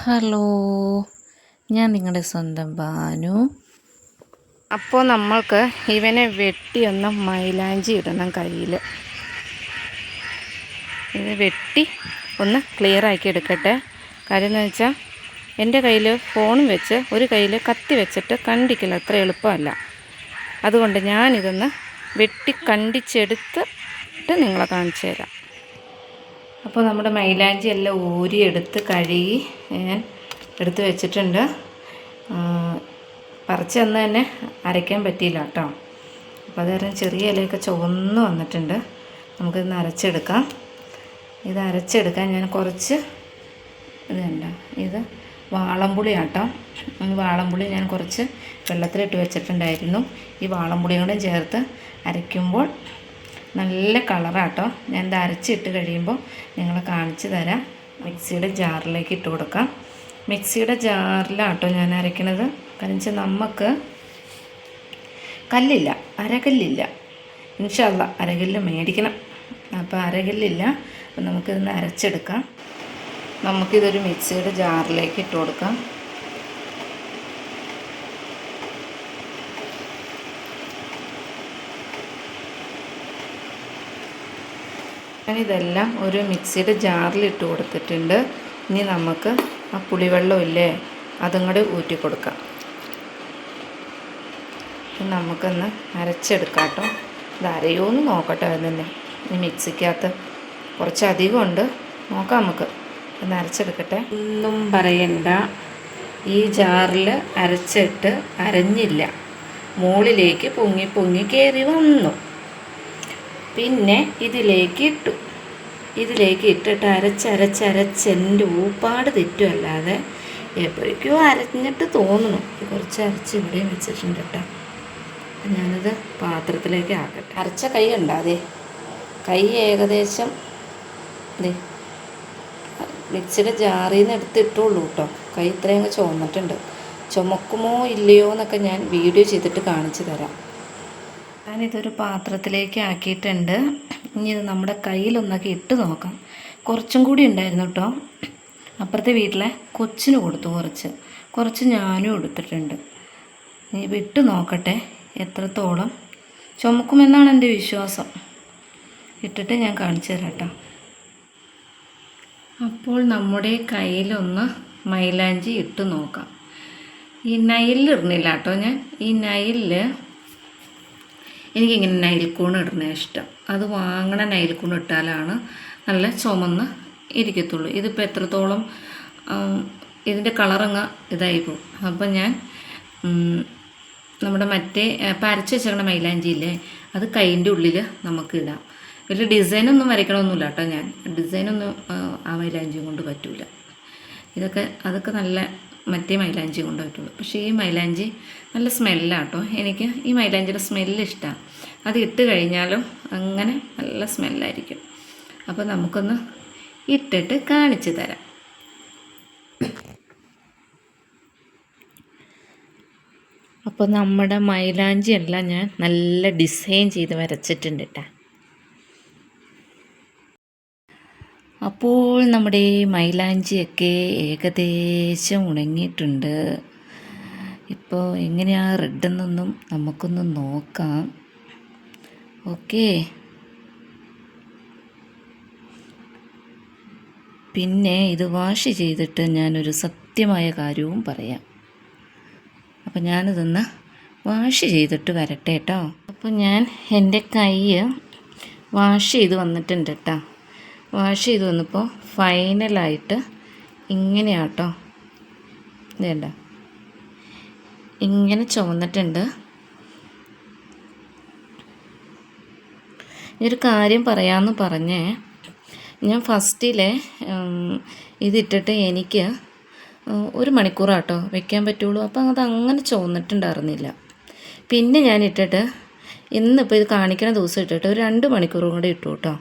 Hello, ഞാൻ നിങ്ങളുടെ സ്വന്തം ബാനു. അപ്പോൾ നമ്മൾക്ക് ഇവനെ വെട്ടിയൊന്ന് മൈലാഞ്ചി ഇടണം കയ്യിൽ. ഇത് വെട്ടി ഒന്ന് ക്ലിയറാക്കി എടുക്കട്ടെ. കാര്യം എന്ന് വെച്ചാൽ എൻ്റെ കയ്യിൽ ഫോണും വെച്ച് ഒരു കയ്യിൽ കത്തി വെച്ചിട്ട് കണ്ടിക്കില്ല, അത്ര എളുപ്പമല്ല. അതുകൊണ്ട് ഞാനിതൊന്ന് വെട്ടി കണ്ടിച്ചെടുത്തിട്ട് നിങ്ങളെ കാണിച്ചു തരാം. അപ്പോൾ നമ്മുടെ മൈലാഞ്ചി എല്ലാം ഊരിയെടുത്ത് കഴുകി ഞാൻ എടുത്ത് വെച്ചിട്ടുണ്ട്. പറിച്ച് തന്നെ അരയ്ക്കാൻ പറ്റിയില്ല കേട്ടോ. അപ്പോൾ അത് കാരണം ചെറിയ ഇലയൊക്കെ ചുവന്ന് വന്നിട്ടുണ്ട്. നമുക്കിതൊന്ന് അരച്ചെടുക്കാം. ഇത് അരച്ചെടുക്കാൻ ഞാൻ കുറച്ച് ഇത് വാളംപുളി ആട്ടോ. വാളംപുളി ഞാൻ കുറച്ച് വെള്ളത്തിലിട്ട് വെച്ചിട്ടുണ്ടായിരുന്നു. ഈ വാളംപുളിയും കൂടെ ചേർത്ത് അരയ്ക്കുമ്പോൾ നല്ല കളറാട്ടോ. ഞാൻ ഇത് അരച്ചിട്ട് കഴിയുമ്പോൾ നിങ്ങളെ കാണിച്ചു തരാം. മിക്സിയുടെ ജാറിലേക്ക് ഇട്ട് കൊടുക്കാം. മിക്സിയുടെ ജാറിലാട്ടോ ഞാൻ അരയ്ക്കണത്. കാരണം വെച്ചാൽ നമുക്ക് കല്ലില്ല, അരകല്ലില്ല. ഇൻഷാ അല്ലാഹ് അരകല്ല് മേടിക്കണം. അപ്പോൾ അരകല്ലില്ല. അപ്പോൾ നമുക്കിതൊന്ന് അരച്ചെടുക്കാം. നമുക്കിതൊരു മിക്സിയുടെ ജാറിലേക്ക് ഇട്ട് കൊടുക്കാം. ഞാനിതെല്ലാം ഒരു മിക്സിയുടെ ജാറിലിട്ട് കൊടുത്തിട്ടുണ്ട്. ഇനി നമുക്ക് ആ പുളിവെള്ളം ഇല്ലേ, അതും കൂടെ ഊറ്റി കൊടുക്കാം. നമുക്കൊന്ന് അരച്ചെടുക്കാം കേട്ടോ. ഇത് അരയോന്ന് നോക്കട്ടെ. തന്നെ ഈ മിക്സിക്കകത്ത് കുറച്ചധികം ഉണ്ട്, നോക്കാം. നമുക്ക് ഒന്ന് അരച്ചെടുക്കട്ടെ. ഒന്നും പറയണ്ട, ഈ ജാറിൽ അരച്ചിട്ട് അരഞ്ഞില്ല, മുകളിലേക്ക് പൊങ്ങി പൊങ്ങി കയറി വന്നു. പിന്നെ ഇതിലേക്ക് ഇട്ടിട്ട് അരച്ചരച്ചരച്ചെൻ്റെ ഊപ്പാട് തെറ്റുമല്ലാതെ എപ്പോഴേക്കോ അരഞ്ഞിട്ട് തോന്നുന്നു. കുറച്ച് അരച്ച് ഇവിടെയും വെച്ചിട്ടുണ്ട് കേട്ടോ. ഞാനത് പാത്രത്തിലേക്ക് ആക്കട്ടെ. അരച്ച കൈ ഉണ്ടാതെ കൈ ഏകദേശം മിക്സിയുടെ ജാറിൽ നിന്ന് എടുത്തിട്ടുള്ളൂ കേട്ടോ. കൈ ഇത്രയും ചുമന്നിട്ടുണ്ട്. ചുമക്കുമോ ഇല്ലയോ എന്നൊക്കെ ഞാൻ വീഡിയോ ചെയ്തിട്ട് കാണിച്ചു തരാം. ഞാനിതൊരു പാത്രത്തിലേക്ക് ആക്കിയിട്ടുണ്ട്. ഇനി ഇത് നമ്മുടെ കയ്യിലൊന്നൊക്കെ ഇട്ട് നോക്കാം. കുറച്ചും കൂടി ഉണ്ടായിരുന്നു കേട്ടോ. അപ്പുറത്തെ വീട്ടിലെ കൊച്ചിന് കൊടുത്തു, കുറച്ച് ഞാനും എടുത്തിട്ടുണ്ട്. ഇനി ഇട്ട് നോക്കട്ടെ എത്രത്തോളം ചുമക്കുമെന്നാണ് എൻ്റെ വിശ്വാസം. ഇട്ടിട്ട് ഞാൻ കാണിച്ചു തരാം കേട്ടോ. അപ്പോൾ നമ്മുടെ കയ്യിലൊന്ന് മൈലാഞ്ചി ഇട്ട് നോക്കാം. ഈ നൈലിടുന്നില്ല കേട്ടോ ഞാൻ. ഈ നൈലിൽ എനിക്കിങ്ങനെ നൈൽക്കൂൺ ഇടുന്നത് ഇഷ്ടം. അത് വാങ്ങണ നൈൽക്കൂൺ ഇട്ടാലാണ് നല്ല ചുമന്ന് ഇരിക്കത്തുള്ളൂ. ഇതിപ്പോൾ എത്രത്തോളം ഇതിൻ്റെ കളറങ്ങ് ഇതായി പോകും. അപ്പം ഞാൻ നമ്മുടെ മറ്റേ അരച്ച് വെച്ചേക്കണ മൈലാഞ്ചിയില്ലേ, അത് കൈൻ്റെ ഉള്ളിൽ നമുക്ക് ഇടാം. വലിയ ഡിസൈനൊന്നും വരയ്ക്കണമൊന്നുമില്ല കേട്ടോ. ഞാൻ ഡിസൈനൊന്നും ആ മൈലാഞ്ചി കൊണ്ട് പറ്റില്ല. അതൊക്കെ നല്ല മറ്റേ മൈലാഞ്ചി കൊണ്ട് പറ്റുള്ളൂ. പക്ഷേ ഈ മൈലാഞ്ചി നല്ല സ്മെല്ലാട്ടോ. എനിക്ക് ഈ മൈലാഞ്ചിയുടെ സ്മെല്ല് ഇഷ്ടമാണ്. അത് ഇട്ട് കഴിഞ്ഞാലും അങ്ങനെ നല്ല സ്മെല്ലായിരിക്കും. അപ്പോൾ നമുക്കൊന്ന് ഇട്ടിട്ട് കാണിച്ചു തരാം. അപ്പോൾ നമ്മുടെ മൈലാഞ്ചി എല്ലാം ഞാൻ നല്ല ഡിസൈൻ ചെയ്ത് വരച്ചിട്ടുണ്ട് കേട്ടോ. അപ്പോൾ നമ്മുടെ മൈലാഞ്ചിയൊക്കെ ഏകദേശം ഉണങ്ങിയിട്ടുണ്ട്. ഇപ്പോൾ എങ്ങനെയാണ് റെഡെന്നൊന്നും നമുക്കൊന്ന് നോക്കാം. ഓക്കെ, പിന്നെ ഇത് വാഷ് ചെയ്തിട്ട് ഞാനൊരു സത്യമായ കാര്യവും പറയാം. അപ്പോൾ ഞാനിതൊന്ന് വാഷ് ചെയ്തിട്ട് വരട്ടെ കേട്ടോ. അപ്പോൾ ഞാൻ എൻ്റെ കൈ വാഷ് ചെയ്ത് വന്നിട്ടുണ്ട് കേട്ടോ. വാഷ് ചെയ്ത് വന്നപ്പോൾ ഫൈനലായിട്ട് ഇങ്ങനെയാട്ടോ. വേണ്ട, ഇങ്ങനെ ചുവന്നിട്ടുണ്ട്. ഒരു കാര്യം പറയാമെന്ന് പറഞ്ഞേ, ഞാൻ ഫസ്റ്റിലെ ഇതിട്ടിട്ട് എനിക്ക് 1 മണിക്കൂറാട്ടോ വെക്കാൻ പറ്റുള്ളൂ. അപ്പം അതങ്ങനെ ചുവന്നിട്ടുണ്ടായിരുന്നില്ല. പിന്നെ ഞാൻ ഇട്ടിട്ട് ഇന്നിപ്പോൾ ഇത് കാണിക്കുന്ന ദിവസം ഇട്ടിട്ട് ഒരു 2 മണിക്കൂറും കൂടെ ഇട്ടു കേട്ടോ.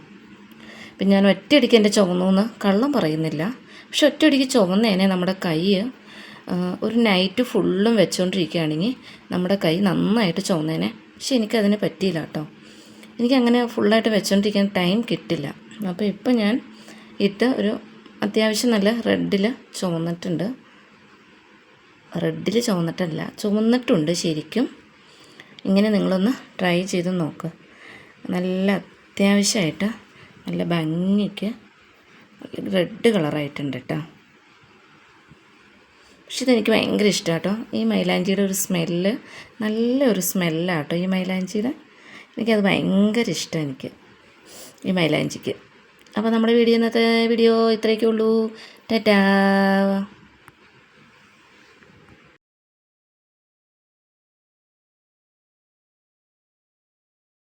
അപ്പം ഞാൻ ഒറ്റയടിക്ക് എൻ്റെ ചുവന്നെന്ന് കള്ളം പറയുന്നില്ല. പക്ഷെ ഒറ്റയടിക്ക് ചുവന്നേനെ നമ്മുടെ കൈ ഒരു നൈറ്റ് ഫുള്ളും വെച്ചുകൊണ്ടിരിക്കുകയാണെങ്കിൽ നമ്മുടെ കൈ നന്നായിട്ട് ചുവന്നേനെ. പക്ഷെ എനിക്കതിന് പറ്റിയില്ല കേട്ടോ. എനിക്കങ്ങനെ ഫുള്ളായിട്ട് വെച്ചുകൊണ്ടിരിക്കാൻ ടൈം കിട്ടില്ല. അപ്പോൾ ഇപ്പം ഞാൻ ഇട്ട് ഒരു അത്യാവശ്യം നല്ല റെഡിൽ ചുവന്നിട്ടുണ്ട്. റെഡിൽ ചുവന്നിട്ടല്ല, ചുവന്നിട്ടുണ്ട് ശരിക്കും. ഇങ്ങനെ നിങ്ങളൊന്ന് ട്രൈ ചെയ്ത് നോക്ക്. നല്ല അത്യാവശ്യമായിട്ട് നല്ല ഭംഗിക്ക് റെഡ് കളറായിട്ടുണ്ട് കേട്ടോ. പക്ഷെ ഇതെനിക്ക് ഭയങ്കര ഇഷ്ടമാണ് കേട്ടോ. ഈ മൈലാഞ്ചിയുടെ ഒരു സ്മെല്ല്, നല്ലൊരു സ്മെല്ലാണ് കേട്ടോ ഈ മൈലാഞ്ചിയുടെ. എനിക്കത് ഭയങ്കര ഇഷ്ടമാണ് എനിക്ക് ഈ മൈലാഞ്ചിക്ക്. അപ്പോൾ നമ്മുടെ ഇന്നത്തെ വീഡിയോ ഇത്രയൊക്കെ ഉള്ളൂ. ടാറ്റാ.